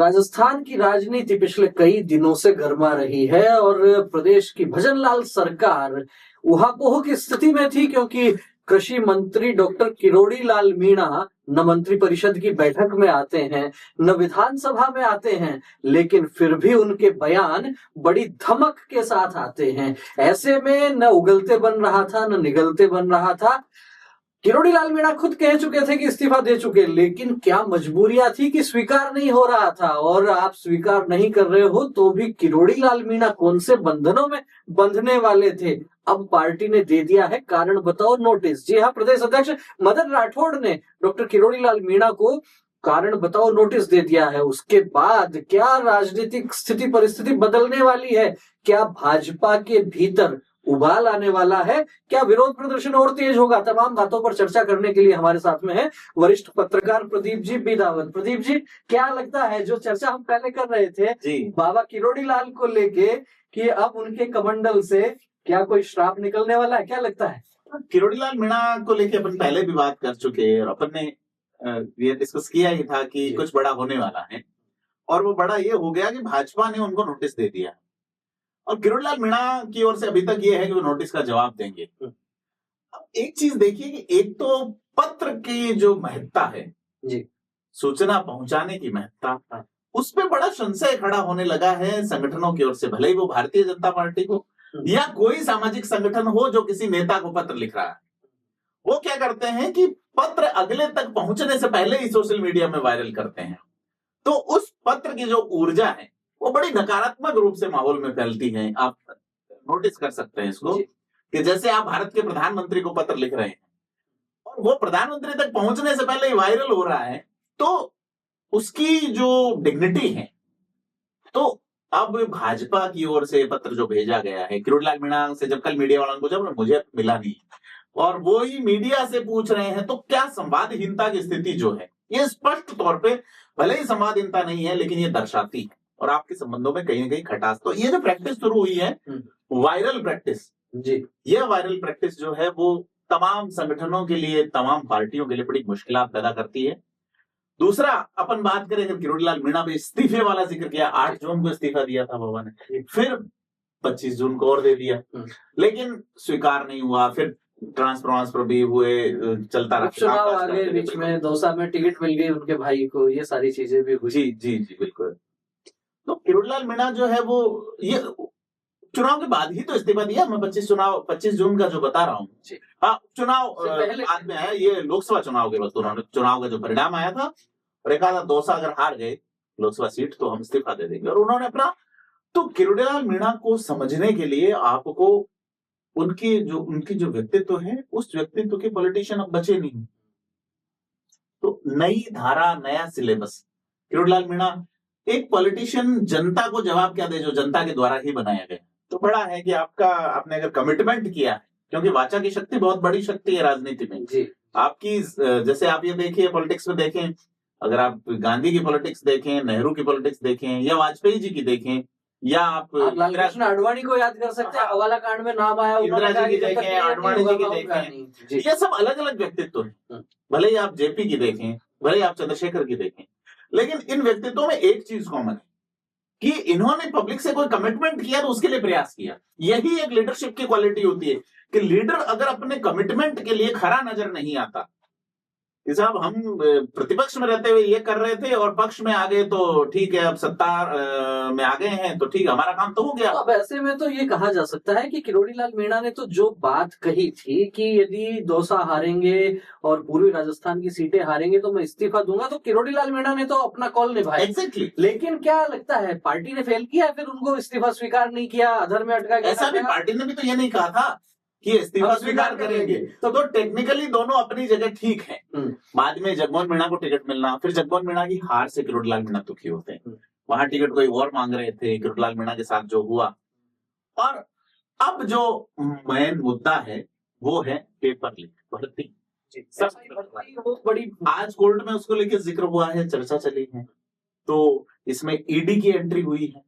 राजस्थान की राजनीति पिछले कई दिनों से गर्मा रही है और प्रदेश की भजनलाल सरकार ऊहापोह की स्थिति में थी, क्योंकि कृषि मंत्री डॉक्टर किरोड़ी लाल मीणा न मंत्री परिषद की बैठक में आते हैं, न विधानसभा में आते हैं, लेकिन फिर भी उनके बयान बड़ी धमक के साथ आते हैं। ऐसे में न उगलते बन रहा था न निगलते बन रहा था। किरोड़ी लाल मीणा खुद कह चुके थे कि इस्तीफा दे चुके, लेकिन क्या मजबूरियां थी कि स्वीकार नहीं हो रहा था। और आप स्वीकार नहीं कर रहे हो तो भी किरोड़ी लाल मीणा कौन से बंधनों में बंधने वाले थे। अब पार्टी ने दे दिया है कारण बताओ नोटिस। जी हाँ, प्रदेश अध्यक्ष मदन राठौड़ ने डॉक्टर किरोड़ी लाल मीणा को कारण बताओ नोटिस दे दिया है। उसके बाद क्या राजनीतिक स्थिति परिस्थिति बदलने वाली है? क्या भाजपा के भीतर उबाल आने वाला है? क्या विरोध प्रदर्शन और तेज होगा? तमाम बातों पर चर्चा करने के लिए हमारे साथ में है वरिष्ठ पत्रकार प्रदीप जी बिदावत। प्रदीप जी, क्या लगता है जो चर्चा हम पहले कर रहे थे बाबा किरोड़ी लाल को लेके कि अब उनके कमंडल से क्या कोई श्राप निकलने वाला है, क्या लगता है? किरोड़ी लाल मीणा को लेके अपन पहले भी बात कर चुके हैं और अपन ने ये डिस्कस किया ही था कि कुछ बड़ा होने वाला है, और वो बड़ा ये हो गया कि भाजपा ने उनको नोटिस दे दिया और किरोड़ी लाल मीणा की ओर से अभी तक ये है कि वो नोटिस का जवाब देंगे। अब एक चीज देखिए कि एक तो पत्र की जो महत्ता है जी, सूचना पहुंचाने की महत्ता, उस पर बड़ा संशय खड़ा होने लगा है संगठनों की ओर से, भले ही वो भारतीय जनता पार्टी को या कोई सामाजिक संगठन हो जो किसी नेता को पत्र लिख रहा है। वो क्या करते हैं कि पत्र अगले तक पहुंचने से पहले ही सोशल मीडिया में वायरल करते हैं, तो उस पत्र की जो ऊर्जा है वो बड़ी नकारात्मक रूप से माहौल में फैलती है। आप नोटिस कर सकते हैं इसको कि जैसे आप भारत के प्रधानमंत्री को पत्र लिख रहे हैं और वो प्रधानमंत्री तक पहुंचने से पहले ही वायरल हो रहा है, तो उसकी जो डिग्निटी है, तो अब भाजपा की ओर से पत्र जो भेजा गया है किरोड़ी लाल मीणा से, जब कल मीडिया वालों को जब मुझे मिला नहीं और वो ही मीडिया से पूछ रहे हैं, तो क्या संवादहीनता की स्थिति जो है ये स्पष्ट तौर पे, भले ही संवादहीनता नहीं है लेकिन ये दर्शाती है और आपके संबंधों में कहीं ना कहीं खटास। तो ये जो प्रैक्टिस शुरू हुई है वायरल प्रैक्टिस जी, ये वायरल प्रैक्टिस जो है वो तमाम संगठनों के लिए, तमाम पार्टियों के लिए बड़ी मुश्किलात पैदा करती है। दूसरा, अपन बात करें किरोड़ी लाल मीणा पे इस्तीफे वाला जिक्र किया, 8 जून को इस्तीफा दिया था बाबा ने, फिर 25 जून को और दे दिया, लेकिन स्वीकार नहीं हुआ। फिर ट्रांसफर भी हुए, चलता रहा, चुनाव आ गए बीच में, दौसा में टिकट मिल गई उनके भाई को, ये सारी चीजें भी हुई। जी जी जी बिल्कुल। तो किरोड़ी लाल मीणा जो है वो ये चुनाव के बाद ही तो इस्तीफा दिया। मैं 25 जून का जो बता रहा हूँ, हाँ, चुनाव बाद में आया, ये लोकसभा चुनाव के वक्त उन्होंने चुनाव का जो परिणाम आया था और एक आधा दौसा अगर हार गए लोकसभा सीट तो हम इस्तीफा दे देंगे, और उन्होंने अपना। तो किरोड़ी लाल मीणा को समझने के लिए आपको उनकी जो व्यक्तित्व है, उस व्यक्तित्व के पॉलिटिशियन अब बचे नहीं। तो नई धारा, नया सिलेबस, किरोड़ी लाल मीणा एक पॉलिटिशियन जनता को जवाब क्या दे जो जनता के द्वारा ही बनाया गया। तो बड़ा है कि आपने अगर कमिटमेंट किया है, क्योंकि वाचा की शक्ति बहुत बड़ी शक्ति है राजनीति में जी। आपकी जैसे आप ये देखिए पॉलिटिक्स में देखें, अगर आप गांधी की पॉलिटिक्स देखें, नेहरू की पॉलिटिक्स देखें या वाजपेयी जी की देखें, या आप लालकृष्ण आडवाणी को याद कर सकते हैं, हवाला कांड में नाम आया, इंदिरा जी की देखें, आडवाणी जी की देखें, ये सब अलग अलग व्यक्तित्व है। भले ही आप जेपी की देखें, भले ही आप चंद्रशेखर की देखें, लेकिन इन व्यक्तित्वों में एक चीज कॉमन है कि इन्होंने पब्लिक से कोई कमिटमेंट किया तो उसके लिए प्रयास किया। यही एक लीडरशिप की क्वालिटी होती है कि लीडर अगर अपने कमिटमेंट के लिए खरा नजर नहीं आता, कि साहब हम प्रतिपक्ष में रहते हुए ये कर रहे थे और पक्ष में आ गए तो ठीक है, अब सत्ता में आ गए हैं तो ठीक है, हमारा काम तो हो गया। अब ऐसे में तो ये कहा जा सकता है कि किरोड़ी लाल मीणा ने तो जो बात कही थी कि यदि दौसा हारेंगे और पूर्वी राजस्थान की सीटें हारेंगे तो मैं इस्तीफा दूंगा, तो किरोड़ी लाल मीणा ने तो अपना कॉल निभाया। एग्जैक्टली। लेकिन क्या लगता है पार्टी ने फेल किया, फिर उनको इस्तीफा स्वीकार नहीं किया, अधर में अटका गया? ऐसा भी पार्टी ने भी तो ये नहीं कहा था कि इस्तीफा स्वीकार करेंगे। तो टेक्निकली दोनों अपनी जगह ठीक है। बाद में जगमोहन मीणा को टिकट मिलना, फिर जगमोहन मीणा की हार से किरोड़ी लाल मीणा दुखी होते हैं, वहां टिकट कोई और मांग रहे थे, किरोड़ी लाल मीणा के साथ जो हुआ। और अब जो मेन मुद्दा है वो है पेपर लीक, भर्ती। वो बड़ी आज कोर्ट में उसको लेकर जिक्र हुआ है, चर्चा चली है, तो इसमें ईडी की एंट्री हुई है।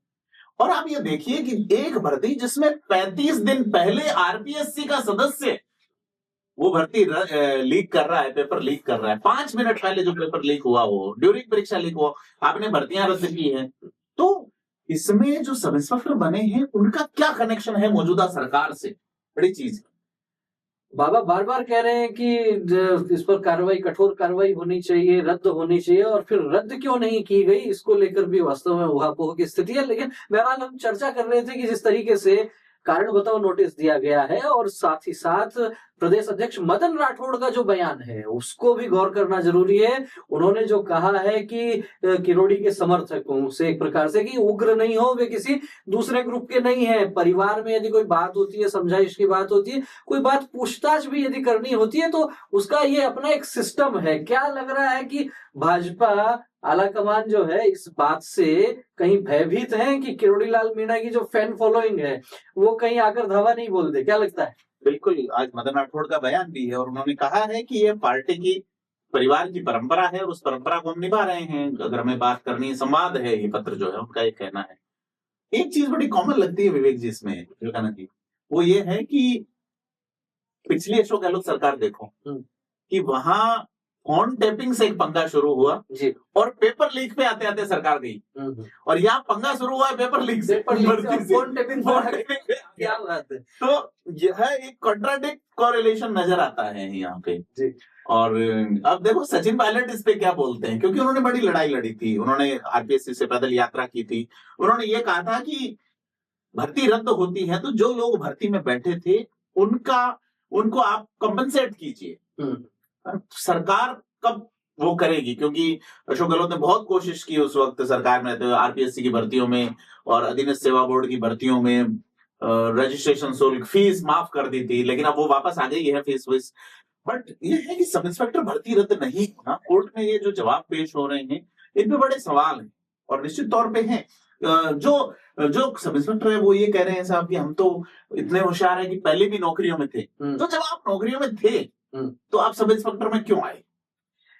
और आप ये देखिए कि एक भर्ती जिसमें 35 दिन पहले आरपीएससी का सदस्य वो भर्ती लीक कर रहा है, पेपर लीक कर रहा है, 5 मिनट पहले जो पेपर लीक हुआ हो, ड्यूरिंग परीक्षा लीक हुआ, आपने भर्तियां रद्द की हैं। तो इसमें जो सब इंस्पेक्टर बने हैं उनका क्या कनेक्शन है मौजूदा सरकार से, बड़ी चीज। बाबा बार बार कह रहे हैं कि इस पर कार्रवाई, कठोर कार्रवाई होनी चाहिए, रद्द होनी चाहिए, और फिर रद्द क्यों नहीं की गई इसको लेकर भी वास्तव में उहापोह की स्थिति है। लेकिन बहरहाल हम चर्चा कर रहे थे कि जिस तरीके से कारण बताओ नोटिस दिया गया है, और साथ ही साथ प्रदेश अध्यक्ष मदन राठौड़ का जो बयान है उसको भी गौर करना जरूरी है। उन्होंने जो कहा है कि किरोड़ी के समर्थकों से एक प्रकार से कि उग्र नहीं हो, वे किसी दूसरे ग्रुप के नहीं है, परिवार में यदि कोई बात होती है, समझाइश की बात होती है, कोई बात पूछताछ भी यदि करनी होती है तो उसका ये अपना एक सिस्टम है। क्या लग रहा है कि भाजपा आलाकमान जो है इस बात से कहीं भयभीत है कि किरोड़ी लाल मीणा की जो फैन फॉलोइंग है वो कहीं आकर धावा नहीं बोल दे? क्या लगता है? बिल्कुल, आज मदन राठौड़ का बयान भी है और उन्होंने कहा है कि ये पार्टी की, परिवार की परंपरा है और उस परंपरा को हम निभा रहे हैं। अगर हमें बात करनी है, संवाद है, ये पत्र जो है उनका ये कहना है। एक चीज बड़ी कॉमन लगती है विवेक जी इसमें, विवेकानंद जी, वो ये है कि पिछली अशोक गहलोत सरकार देखो कि वहां फोन टैपिंग से एक पंगा शुरू हुआ जी, और पेपर लीक पे आते आते सरकार गई, और यहाँ पंगा शुरू हुआ है पेपर लीक से, फोन टैपिंग। क्या बात है। तो यह एक कॉन्ट्राडिक्ट कोरिलेशन नजर आता है यहाँ पे जी। और अब देखो सचिन पायलट इस पे क्या बोलते हैं, क्योंकि उन्होंने बड़ी लड़ाई लड़ी थी, उन्होंने आरपीएससी से पैदल यात्रा की थी। उन्होंने ये कहा था कि भर्ती रद्द होती है तो जो लोग भर्ती में बैठे थे उनको आप कंपनसेट कीजिए। सरकार कब वो करेगी, क्योंकि अशोक गहलोत ने बहुत कोशिश की उस वक्त सरकार में रहते हुए आरपीएससी की भर्तियों में और अधीनस्थ सेवा बोर्ड की भर्तियों में रजिस्ट्रेशन शुल्क, फीस माफ कर दी थी, लेकिन अब वो वापस आ गई है फीस वीस। बट ये है कि सब इंस्पेक्टर भर्ती रद्द नहीं होना, कोर्ट में ये जो जवाब पेश हो रहे हैं इन पे बड़े सवाल हैं और निश्चित तौर पे हैं। जो सब इंस्पेक्टर है वो ये कह रहे हैं साहब कि हम तो इतने होशियार हैं कि पहले भी नौकरियों में थे। तो जब आप नौकरियों में थे तो आप सब इंस्पेक्टर में क्यों आए?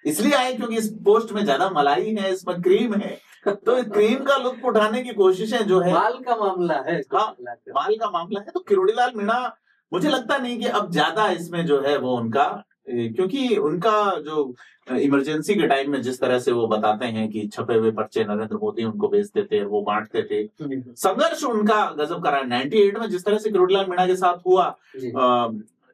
इसलिए आए क्योंकि इस पोस्ट में ज्यादा मलाई है, इसमें क्रीम है, तो इस क्रीम का लुत्फ उठाने की कोशिशें जो है, माल का मामला है। हाँ, माल का मामला है। तो किरोड़ी लाल मीणा, मुझे लगता नहीं कि अब ज्यादा इसमें जो है वो उनका, क्योंकि उनका जो इमरजेंसी के टाइम में जिस तरह से वो बताते हैं कि छपे हुए पर्चे नरेंद्र मोदी उनको भेजते थे, वो बांटते थे, संघर्ष उनका गजब करा। 98 में जिस तरह से किरोड़ी लाल मीणा के साथ हुआ,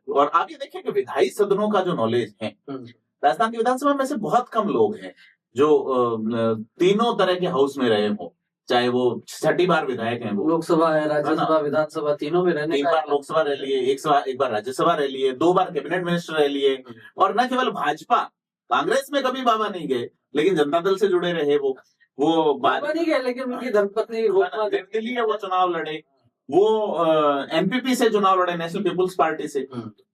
और आप ये देखें कि विधायी सदनों का जो नॉलेज है, राजस्थान की विधानसभा में से बहुत कम लोग हैं जो तीनों तरह के हाउस में रहे हों, चाहे वो 6ठी बार विधायक हैं, वो लोकसभा है, राज्यसभा, विधानसभा, तीनों में रहने 3 बार लोकसभा रह लिए, एक बार राज्यसभा रह लिए, 2 बार कैबिनेट मिनिस्टर रह लिए, और न केवल भाजपा, कांग्रेस में कभी बाबा नहीं गए, लेकिन जनता दल से जुड़े रहे। वो बाबा नहीं गए, लेकिन उनकी धर्मपत्नी दिल्ली में वो चुनाव लड़े, वो एनपीपी से चुनाव लड़े, नेशनल पीपुल्स पार्टी से।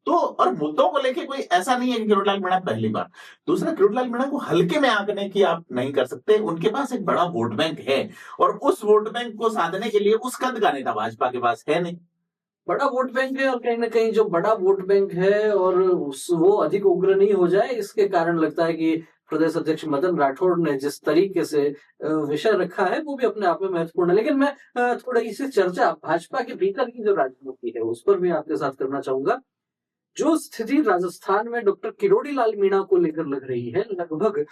तो और मुद्दों को लेके कोई ऐसा नहीं है कि किरोड़ी लाल मीणा पहली बार। दूसरा, किरोड़ी लाल मीणा को हल्के में आंकने की आप नहीं कर सकते, उनके पास एक बड़ा वोट बैंक है और उस वोट बैंक को साधने के लिए उस कद का नेता भाजपा के पास है नहीं। बड़ा वोट बैंक है और कहीं ना कहीं जो बड़ा वोट बैंक है और वो अधिक उग्र नहीं हो जाए, इसके कारण लगता है कि प्रदेश अध्यक्ष मदन राठौड़ ने जिस तरीके से विषय रखा है वो भी अपने आप में महत्वपूर्ण है। लेकिन मैं थोड़ी सी चर्चा भाजपा के भीतर की जो राजनीति है उस पर भी आपके साथ करना चाहूंगा। जो स्थिति राजस्थान में डॉक्टर किरोड़ी लाल मीणा को लेकर लग रही है, लगभग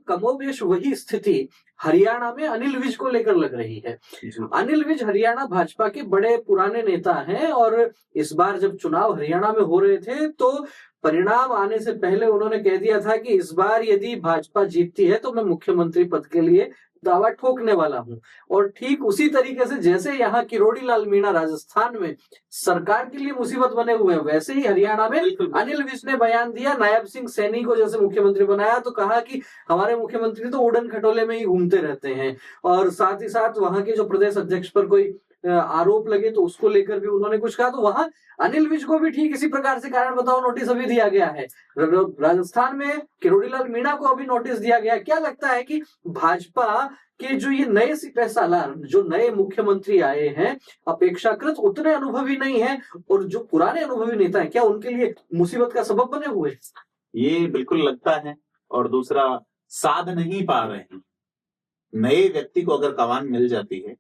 कमोबेश वही स्थिति हरियाणा में अनिल विज को लेकर लग रही है। अनिल विज हरियाणा भाजपा के बड़े पुराने नेता हैं और इस बार जब चुनाव हरियाणा में हो रहे थे तो परिणाम आने से पहले उन्होंने कह दिया था कि इस बार यदि भाजपा जीतती है तो मैं मुख्यमंत्री पद के लिए दावा ठोकने वाला हूं। और ठीक उसी तरीके से जैसे यहाँ किरोड़ी लाल मीणा राजस्थान में सरकार के लिए मुसीबत बने हुए हैं, वैसे ही हरियाणा में अनिल विज ने बयान दिया। नायब सिंह सैनी को जैसे मुख्यमंत्री बनाया तो कहा कि हमारे मुख्यमंत्री तो उड़न खटोले में ही घूमते रहते हैं, और साथ ही साथ वहां के जो प्रदेश अध्यक्ष पर कोई आरोप लगे तो उसको लेकर भी उन्होंने कुछ कहा। तो वहां अनिल विज को भी ठीक इसी प्रकार से कारण बताओ नोटिस अभी दिया गया है। राजस्थान में किरोड़ी लाल मीणा को अभी नोटिस दिया गया। क्या लगता है कि भाजपा के जो ये नए सिपह सालार, जो नए मुख्यमंत्री आए हैं, अपेक्षाकृत उतने अनुभवी नहीं है, और जो पुराने अनुभवी नेता हैं क्या उनके लिए मुसीबत का सबब बने हुए? ये बिल्कुल लगता है। और दूसरा, साध नहीं पा रहे हैं। नए व्यक्ति को अगर कमान मिल जाती है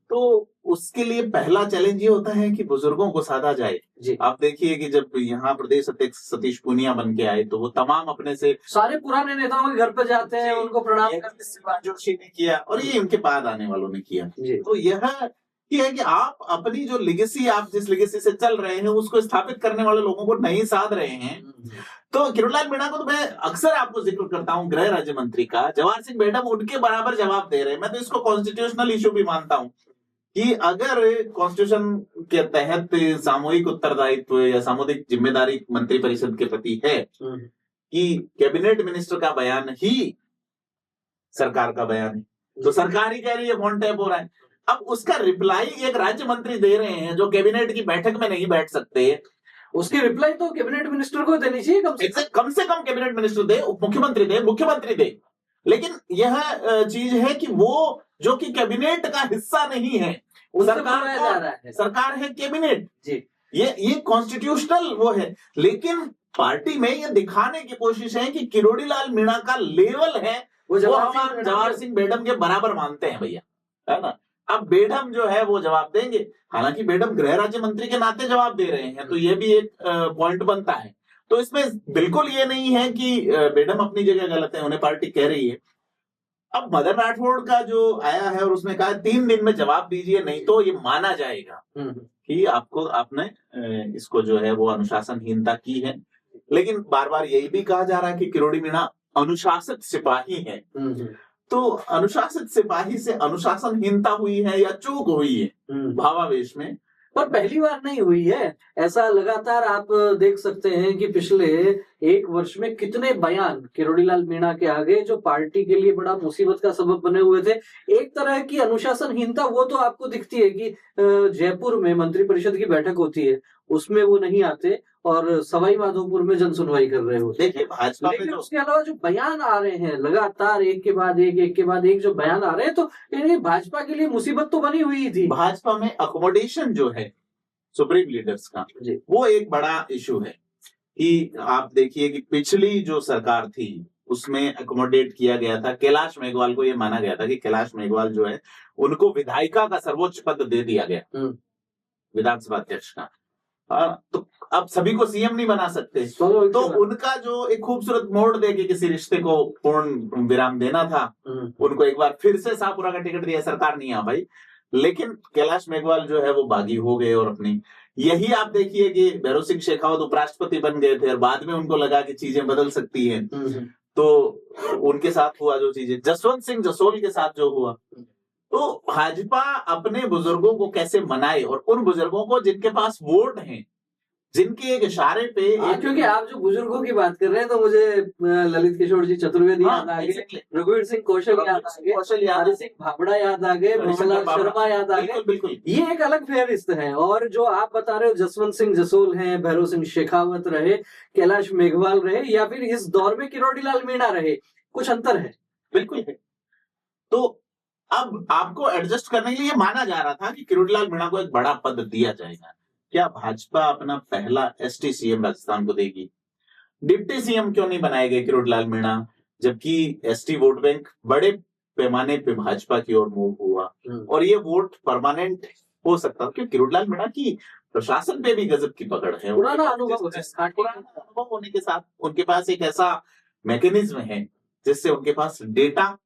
तो उसके लिए पहला चैलेंज ये होता है कि बुजुर्गों को साधा जाए। जी। आप देखिए कि जब यहाँ प्रदेश अध्यक्ष सतीश पूनिया बन के आए तो वो तमाम अपने से सारे पुराने नेताओं के घर पे जाते हैं, उनको प्रणाम करते हैं। शिवराज जोशी ने किया और ये इनके बाद आने वालों ने किया। जी। तो यह ये है कि आप अपनी जो लेगेसी, आप जिस लेगेसी से चल रहे हैं उसको स्थापित करने वाले लोगों को नहीं साध रहे हैं। तो किरोड़ीलाल मीणा को तो मैं अक्सर आपको जिक्र करता हूं, गृह राज्य मंत्री का, जवाहर सिंह मेडम उनके बराबर जवाब दे रहे हैं। मैं तो इसको कॉन्स्टिट्यूशनल इशू भी मानता हूं कि अगर कॉन्स्टिट्यूशन के तहत सामूहिक उत्तरदायित्व या सामूहिक जिम्मेदारी मंत्री परिषद के प्रति है कि कैबिनेट मिनिस्टर का बयान ही सरकार का बयान है, तो सरकार ही कह रही है फोन टैप हो रहा है। अब उसका रिप्लाई एक राज्य मंत्री दे रहे हैं जो कैबिनेट की बैठक में नहीं बैठ सकते, उसकी रिप्लाई तो कैबिनेट मिनिस्टर को देनी चाहिए। कम से कम कैबिनेट मिनिस्टर दे, उप मुख्यमंत्री दे, मुख्यमंत्री दे। लेकिन यह चीज है कि वो जो कि कैबिनेट का हिस्सा नहीं है, सरकार है कैबिनेट जी, ये कॉन्स्टिट्यूशनल वो है। लेकिन पार्टी में ये दिखाने की कोशिश है कि किरोड़ीलाल मीणा का लेवल है वो जवाहर सिंह मेडम के बराबर मानते हैं भैया, है ना। अब बेडम जो है वो जवाब देंगे, हालांकि बेडम गृह राज्य मंत्री के नाते जवाब दे रहे हैं, तो ये भी एक पॉइंट बनता है। तो इसमें बिल्कुल ये नहीं है कि बेडम अपनी जगह गलत है, उन्हें पार्टी कह रही है। अब मदन राठौड़ का जो आया है और उसने कहा 3 दिन में जवाब दीजिए, नहीं तो ये माना जाएगा कि आपने इसको जो है वो अनुशासनहीनता की है। लेकिन बार बार यही भी कहा जा रहा है कि किरोड़ी मीणा अनुशासित सिपाही है। तो अनुशासित सिपाही से अनुशासनहीनता हुई है या चूक हुई है भावावेश में, पर पहली बार नहीं हुई है। ऐसा लगातार आप देख सकते हैं कि पिछले 1 वर्ष में कितने बयान किरोड़ीलाल मीणा के आगे जो पार्टी के लिए बड़ा मुसीबत का सबब बने हुए थे। एक तरह की अनुशासनहीनता वो तो आपको दिखती है कि जयपुर में मंत्रिपरिषद की बैठक होती है, उसमें वो नहीं आते और सवाई माधोपुर में जन सुनवाई कर रहे हो। देखिए भाजपा में उसके अलावा जो बयान आ रहे हैं लगातार एक के बाद एक जो बयान आ रहे हैं, तो भाजपा के लिए मुसीबत तो बनी हुई थी। भाजपा में अकोमोडेशन जो है सुप्रीम लीडर्स का, वो एक बड़ा इशू है कि आप देखिए कि पिछली जो सरकार थी उसमें अकोमोडेट किया गया था। कैलाश मेघवाल को ये माना गया था कि कैलाश मेघवाल जो है उनको विधायिका का सर्वोच्च पद दे दिया गया, विधानसभा अध्यक्ष का। तो अब सभी को सीएम नहीं बना सकते, तो उनका जो एक खूबसूरत मोड़ दे के किसी रिश्ते को पूर्ण विराम देना था, उनको एक बार फिर से शाहपुरा का टिकट दिया, सरकार नहीं आ भाई। लेकिन कैलाश मेघवाल जो है वो बागी हो गए और अपनी, यही आप देखिए कि भैरव सिंह शेखावत उपराष्ट्रपति बन गए थे और बाद में उनको लगा कि चीजें बदल सकती हैं, तो उनके साथ हुआ जो चीजें, जसवंत सिंह जसोल के साथ जो हुआ। तो भाजपा अपने बुजुर्गों को कैसे मनाए, और उन बुजुर्गों को जिनके पास वोट हैं, जिनके एक इशारे पे क्योंकि आप जो बुजुर्गों की बात कर रहे हैं तो मुझे ललित किशोर जी चतुर्वेदी याद आ गए, रघुवीर सिंह कौशल याद आ गए, हरि सिंह भाबड़ा याद आ गए, भंवरलाल शर्मा याद आ गए। बिल्कुल ये एक अलग फेहरिस्त है। और जो आप बता रहे हो जसवंत सिंह जसोल हैं, भैरव सिंह शेखावत रहे, कैलाश मेघवाल रहे, या फिर इस दौर में किरोड़ीलाल मीणा रहे, कुछ अंतर है। बिल्कुल है। तो अब आपको एडजस्ट करने के लिए माना जा रहा था कि किरोड़ीलाल मीणा को एक बड़ा पद दिया जाएगा। क्या भाजपा अपना पहला एसटी सीएम राजस्थान को देगी? डिप्टी सीएम क्यों नहीं बनाए गए किरोड़ीलाल मीणा, जबकि एसटी वोट बैंक बड़े पैमाने पे भाजपा की ओर मूव हुआ और ये वोट परमानेंट हो सकता है, क्योंकि किरोड़ीलाल मीणा की प्रशासन पे भी गजब की पकड़ है, पुराना अनुभव होने के साथ उनके पास एक ऐसा मैकेनिज्म है जिससे उनके पास डेटा,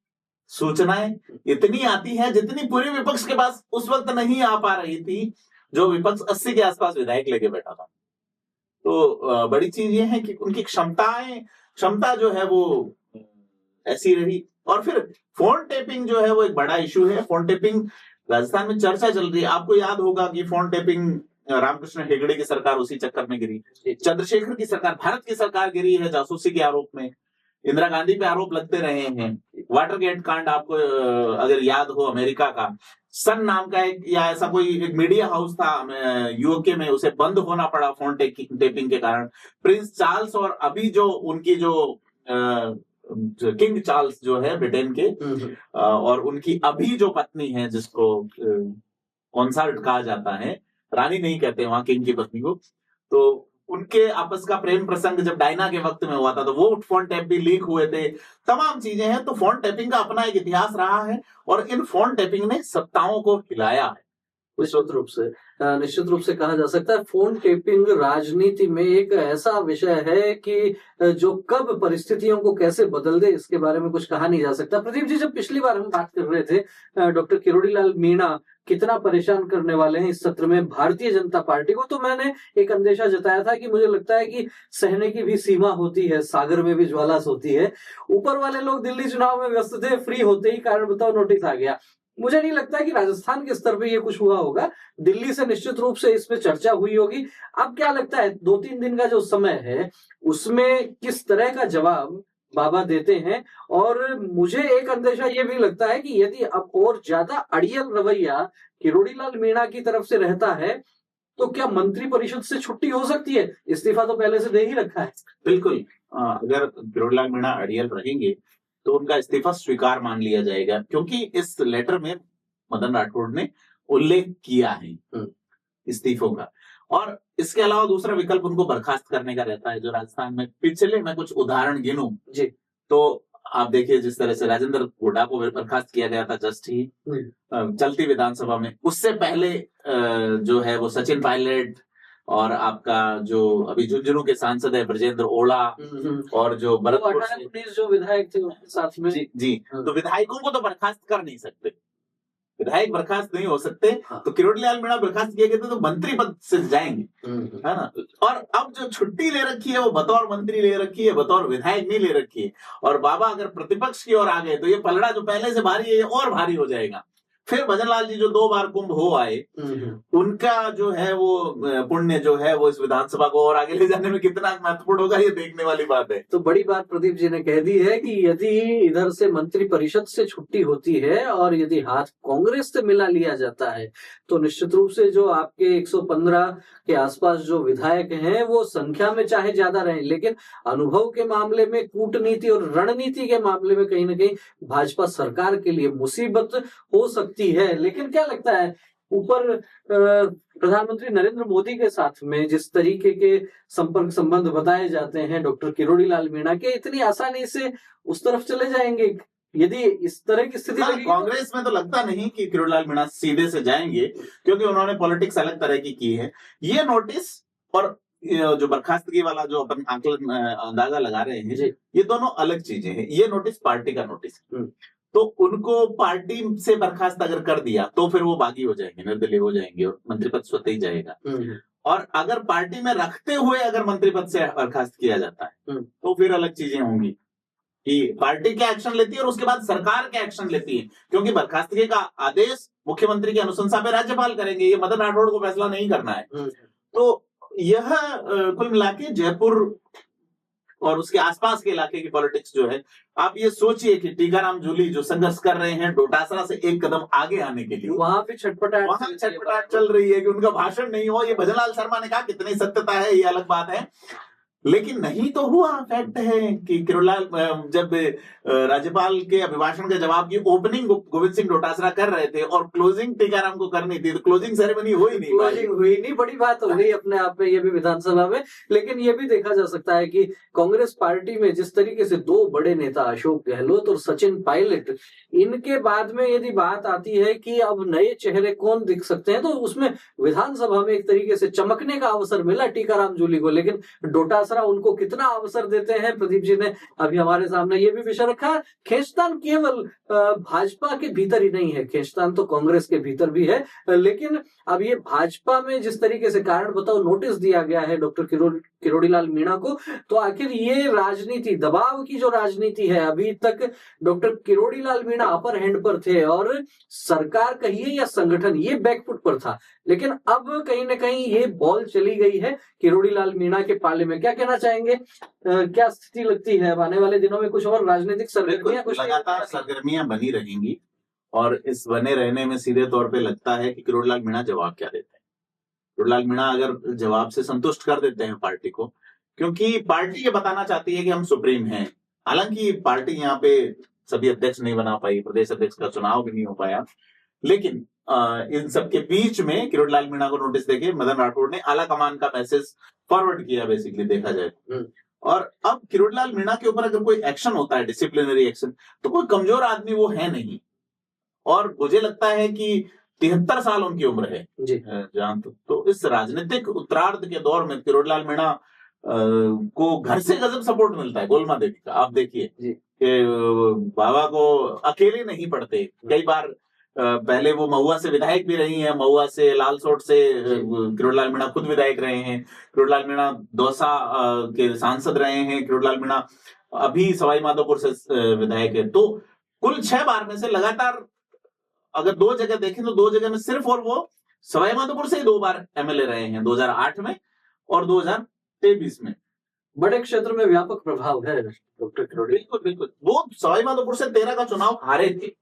सूचनाएं इतनी आती है जितनी पूरे विपक्ष के पास उस वक्त नहीं आ पा रही थी, जो विपक्ष 80 के आसपास विधायक लेके बैठा था। तो बड़ी चीज ये है कि उनकी क्षमता जो है वो ऐसी रही। और फिर फोन टेपिंग जो है वो एक बड़ा इशू है। फोन टेपिंग राजस्थान में चर्चा चल रही है। आपको याद होगा कि फोन टेपिंग रामकृष्ण हेगड़े की सरकार उसी चक्कर में गिरी, चंद्रशेखर की सरकार, भारत की सरकार गिरी है जासूसी के आरोप में, इंदिरा गांधी पे आरोप लगते रहे हैं। वाटरगेट कांड आपको अगर याद हो, अमेरिका का सन नाम का एक या ऐसा कोई एक मीडिया हाउस था यूके में, उसे बंद होना पड़ा फोन टेपिंग के कारण। प्रिंस चार्ल्स और अभी जो उनकी जो किंग चार्ल्स जो है ब्रिटेन के, और उनकी अभी जो पत्नी है जिसको कॉन्सर्ट कहा जाता है, रानी नहीं कहते वहां किंग की पत्नी को, तो उनके आपस का प्रेम प्रसंग जब डायना के वक्त में हुआ था तो वो फोन टैप भी लीक हुए थे, तमाम चीजें हैं। तो फोन टैपिंग का अपना एक इतिहास रहा है और इन फोन टैपिंग ने सत्ताओं को हिलाया है। निश्चित रूप से कहा जा सकता है फोन टेपिंग राजनीति में एक ऐसा विषय है कि जो कब परिस्थितियों को कैसे बदल दे इसके बारे में कुछ कहा नहीं जा सकता। प्रदीप जी, जब पिछली बार हम बात कर रहे थे डॉक्टर किरोड़ी लाल मीणा कितना परेशान करने वाले हैं इस सत्र में भारतीय जनता पार्टी को, तो मैंने एक अंदेशा जताया था कि मुझे लगता है कि सहने की भी सीमा होती है, सागर में भी ज्वाला होती है। ऊपर वाले लोग दिल्ली चुनाव में व्यस्त थे, फ्री होते ही कारण बताओ नोटिस आ गया। मुझे नहीं लगता है कि राजस्थान के स्तर पे ये कुछ हुआ होगा, दिल्ली से निश्चित रूप से इस पे चर्चा हुई होगी। अब क्या लगता है 2-3 दिन का जो समय है उसमें किस तरह का जवाब बाबा देते हैं? और मुझे एक अंदेशा ये भी लगता है कि यदि अब और ज्यादा अड़ियल रवैया किरोड़ी लाल मीणा की तरफ से रहता है तो क्या मंत्री परिषद से छुट्टी हो सकती है? इस्तीफा तो पहले से दे ही रखा है। बिल्कुल, अगर किरोड़ी लाल मीणा अड़ियल रहेंगे तो उनका इस्तीफा स्वीकार मान लिया जाएगा, क्योंकि इस लेटर में मदन राठौड़ ने उल्लेख किया है इस्तीफों का। और इसके अलावा दूसरा विकल्प उनको बर्खास्त करने का रहता है, जो राजस्थान में पिछले मैं कुछ उदाहरण गिनूं जी तो आप देखिए जिस तरह से राजेंद्र हुड्डा को बर्खास्त किया गया था जस्ट ही चलती विधानसभा में, उससे पहले जो है वो सचिन पायलट और आपका जो अभी झुंझुनू के सांसद है ब्रजेंद्र ओला और जो भरतपुर से जो विधायक थे उनके साथ में जी तो विधायकों को तो बर्खास्त कर नहीं सकते, विधायक बर्खास्त नहीं हो सकते। तो किरोड़ी लाल मीणा बर्खास्त किए गए थे तो मंत्री पद से जाएंगे, है ना। और अब जो छुट्टी ले रखी है वो बतौर मंत्री ले रखी है, बतौर विधायक नहीं ले रखी है। और बाबा अगर प्रतिपक्ष की ओर आ गए तो ये पलड़ा जो पहले से भारी है ये और भारी हो जाएगा। फिर भजन लाल जी जो 2 बार कुंभ हो आए, उनका जो है वो पुण्य जो है वो इस विधानसभा को और आगे ले जाने में कितना महत्वपूर्ण होगा ये देखने वाली बात है। तो बड़ी बात प्रदीप जी ने कह दी है कि यदि इधर से मंत्री परिषद से छुट्टी होती है और यदि हाथ कांग्रेस से मिला लिया जाता है तो निश्चित रूप से जो आपके 115 के आसपास जो विधायक हैं वो संख्या में चाहे ज्यादा रहे, लेकिन अनुभव के मामले में, कूटनीति और रणनीति के मामले में कहीं ना कहीं भाजपा सरकार के लिए मुसीबत हो सकती है। लेकिन क्या लगता है ऊपर प्रधानमंत्री नरेंद्र मोदी के साथ में जिस तरीके के संपर्क संबंध बताए जाते हैं डॉक्टर किरोड़ी लाल मीणा के, इतनी आसानी से उस तरफ चले जाएंगे यदि इस तरह की स्थिति लगी? कांग्रेस में तो लगता नहीं कि किरोड़ी लाल मीणा सीधे से जाएंगे, क्योंकि उन्होंने पॉलिटिक्स अलग तरह की है। ये नोटिस और जो बर्खास्तगी वाला जो अपन आकलन अंदाजा लगा रहे हैं ये दोनों अलग चीजें हैं। ये नोटिस पार्टी का नोटिस है, तो उनको पार्टी से बर्खास्त अगर कर दिया तो फिर वो बागी हो जाएंगे, निर्दलीय हो जाएंगे और मंत्री पद स्वतः ही जाएगा। और अगर पार्टी में रखते हुए अगर मंत्री पद से बर्खास्त किया जाता है तो फिर अलग चीजें होंगी कि पार्टी क्या एक्शन लेती है और उसके बाद सरकार क्या एक्शन लेती है, क्योंकि बर्खास्तगी का आदेश मुख्यमंत्री की अनुशंसा पे राज्यपाल करेंगे, ये मदन राठौड़ को फैसला नहीं करना है। तो यह कुल मिला के जयपुर और उसके आसपास के इलाके की पॉलिटिक्स जो है, आप ये सोचिए कि टीकाराम जूली जो संघर्ष कर रहे हैं डोटासरा से एक कदम आगे आने के लिए, वहां पे छटपटाहट चल रही है कि उनका भाषण नहीं हो। ये भजन लाल शर्मा ने कहा कितनी सत्यता है ये अलग बात है, लेकिन नहीं तो हुआ। फैक्ट है कि किरोड़ी लाल जब राज्यपाल के अभिभाषण के जवाब की ओपनिंग गोविंद सिंह डोटासरा कर रहे थे और क्लोजिंग टीकाराम को करनी थी, तो क्लोजिंग सेरेमनी हुई नहीं, बड़ी बात हो गई अपने आप में ये भी विधानसभा में। लेकिन ये भी देखा जा सकता है कि कांग्रेस पार्टी में जिस तरीके से 2 बड़े नेता अशोक गहलोत और सचिन पायलट, इनके बाद में यदि बात आती है कि अब नए चेहरे कौन दिख सकते हैं, तो उसमें विधानसभा में एक तरीके से चमकने का अवसर मिला टीकाराम जूली को। लेकिन डोटासरा उनको कितना अवसर देते हैं, प्रदीप जी ने अभी हमारे सामने ये भी विषय रखा। खींचतान केवल भाजपा के भीतर ही नहीं है, खींचतान तो कांग्रेस के भीतर भी है। लेकिन अब ये भाजपा में जिस तरीके से कारण बताओ नोटिस दिया गया है डॉक्टर किरोड़ी लाल मीणा को, तो आखिर ये राजनीति, दबाव की जो राजनीति है, अभी तक doctor Kirori Lal Meena upper hand पर थे और सरकार कहिए या संगठन ये बैकफुट पर था, लेकिन अब कहीं ना कहीं ये बॉल चली गई है किरोड़ी लाल मीणा के पाले में। क्या कहना चाहेंगे, क्या स्थिति लगती है आने वाले दिनों में कुछ और राजनीतिक सरगर्मियां लगातार सरगर्मियां बनी रहेंगी और इस बने रहने में सीधे तौर पे लगता है कि किरोड़ी लाल मीणा जवाब क्या देते हैं। किरोड़ी लाल मीणा अगर जवाब से संतुष्ट कर देते हैं पार्टी को, क्योंकि पार्टी ये बताना चाहती है कि हम सुप्रीम हैं। हालांकि पार्टी यहाँ पे सभी अध्यक्ष नहीं बना पाई, प्रदेश अध्यक्ष का चुनाव भी नहीं हो पाया, लेकिन इन सबके बीच में किरोड़ीलाल मीणा को नोटिस देके मदन राठौड़ ने आला कमान का मैसेज फॉरवर्ड किया, बेसिकली देखा जाए। और अब किरोड़ीलाल मीणा के ऊपर अगर कोई एक्शन होता है, डिसिप्लिनरी एक्शन, तो कोई कमजोर आदमी वो है नहीं। और मुझे लगता है कि 73 साल उनकी उम्र है जी। जहां तो इस राजनीतिक उत्तरार्ध के दौर में किरोड़ीलाल मीणा को घर से गजब सपोर्ट मिलता है गोलमा देवी का। आप देखिए कि बाबा को अकेले नहीं पड़ते। कई बार पहले वो महुआ से विधायक भी रही हैं, महुआ से, लालसोट से किरोड़ीलाल मीणा खुद विधायक रहे हैं, किरोड़ीलाल मीणा दौसा के सांसद रहे हैं, किरोड़ीलाल मीणा अभी सवाई माधोपुर से विधायक है। तो कुल 6 बार में से लगातार अगर 2 जगह देखें तो 2 जगह में सिर्फ और वो सवाई माधोपुर से ही 2 बार एमएलए रहे हैं, 2008 में और 2023 में। बड़े क्षेत्र में व्यापक प्रभाव है डॉक्टर किरोड़ी। बिल्कुल बिल्कुल। वो सवाई माधोपुर से 13 का चुनाव हारे थे,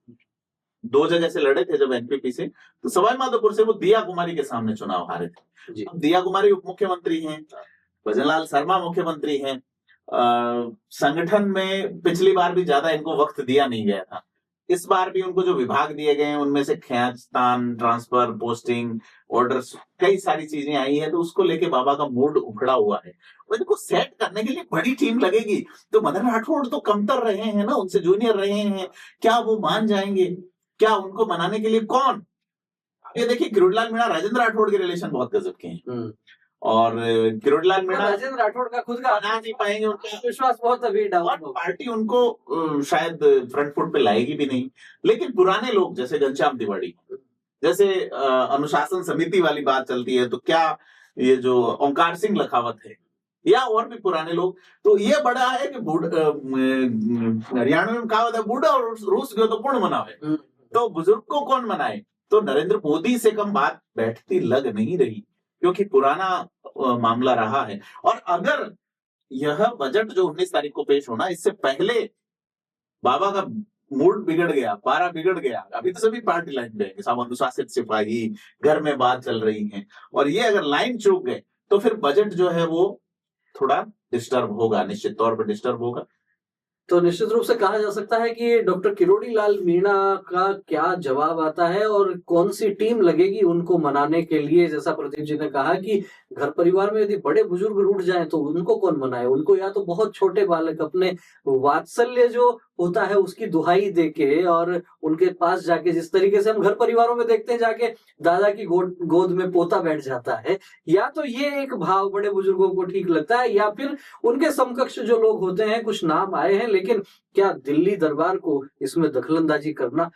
2 जगह से लड़े थे जब एनपीपी से, तो सवाई माधोपुर से वो दिया कुमारी के सामने चुनाव हारे थे। अब दिया कुमारी उप मुख्यमंत्री हैं, भजनलाल शर्मा मुख्यमंत्री हैं। संगठन में पिछली बार भी ज्यादा इनको वक्त दिया नहीं गया था, इस बार भी उनको जो विभाग दिए गए हैं उनमें से खींचतान, ट्रांसफर, पोस्टिंग, ऑर्डर्स, कई सारी चीजें आई है, तो उसको लेके बाबा का मूड उखड़ा हुआ है। और इनको सेट करने के लिए बड़ी टीम लगेगी। तो मदन राठौड़ तो कमतर रहे हैं ना, उनसे जूनियर रहे हैं, क्या वो मान जाएंगे? क्या उनको मनाने के लिए कौन? ये देखिए किरोड़ीलाल मीणा राजेंद्र राठौड़ के रिलेशन बहुत गजब के हैं, और किरोड़ीलाल मीणा राजेंद्र राठौड़ का खुद का मना नहीं पाएंगे, उनका विश्वास बहुत अभी डाउन और पार्टी उनको शायद फ्रंट फुट पे लाएगी भी नहीं। लेकिन पुराने लोग जैसे घनश्याम तिवारी, जैसे अनुशासन समिति वाली बात चलती है, तो क्या ये जो ओंकार सिंह लखावत है या और भी पुराने लोग, तो ये बड़ा है कि हरियाणा में कहावत है, बूढ़ा और रूस गयो तो पूर्ण मनावे। तो बुजुर्ग को कौन मनाए? तो नरेंद्र मोदी से कम बात बैठती लग नहीं रही, क्योंकि पुराना मामला रहा है। और अगर यह बजट जो 19 तारीख को पेश होना, इससे पहले बाबा का मूड बिगड़ गया, पारा बिगड़ गया, अभी तो सभी पार्टी लाइन पे है, सब अनुशासित सिपाही, घर में बात चल रही है, और ये अगर लाइन चूक गए तो फिर बजट जो है वो थोड़ा डिस्टर्ब होगा, निश्चित तौर पर डिस्टर्ब होगा। तो निश्चित रूप से कहा जा सकता है कि डॉक्टर किरोड़ीलाल मीणा का क्या जवाब आता है और कौन सी टीम लगेगी उनको मनाने के लिए। जैसा प्रदीप जी ने कहा कि घर परिवार में यदि बड़े बुजुर्ग रूठ जाएं तो उनको कौन मनाए? उनको या तो बहुत छोटे बालक अपने वात्सल्य जो होता है उसकी दुहाई देके और उनके पास जाके, जिस तरीके से हम घर परिवारों में देखते हैं जाके दादा की गोद में पोता बैठ जाता है, या तो ये एक भाव बड़े बुजुर्गों को ठीक लगता है, या फिर उनके समकक्ष जो लोग होते हैं, कुछ नाम आए हैं, लेकिन क्या दिल्ली दरबार को इसमें दखलंदाजी करना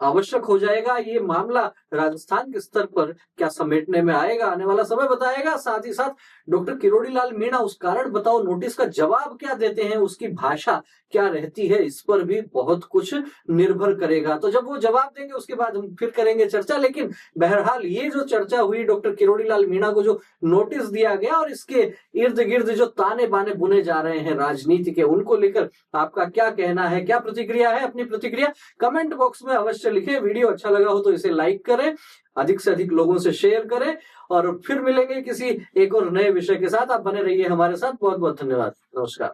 आवश्यक हो जाएगा? ये मामला राजस्थान के स्तर पर क्या समेटने में आएगा, आने वाला समय बताएगा। साथ ही साथ डॉक्टर किरोड़ीलाल मीणा उस कारण बताओ नोटिस का जवाब क्या देते हैं, उसकी भाषा क्या रहती है, इस पर भी बहुत कुछ निर्भर करेगा। तो जब वो जवाब देंगे उसके बाद हम फिर करेंगे चर्चा। लेकिन बहरहाल ये जो चर्चा हुई, डॉक्टर किरोड़ीलाल मीणा को जो नोटिस दिया गया और इसके इर्द गिर्द जो ताने बाने बुने जा रहे हैं राजनीति के, उनको लेकर आपका क्या कहना है, क्या प्रतिक्रिया है? अपनी प्रतिक्रिया कमेंट बॉक्स में अवश्य लिखें। वीडियो अच्छा लगा हो तो इसे लाइक करें, अधिक से अधिक लोगों से शेयर करें, और फिर मिलेंगे किसी एक और नए विषय के साथ। आप बने रहिए हमारे साथ। बहुत बहुत धन्यवाद। नमस्कार।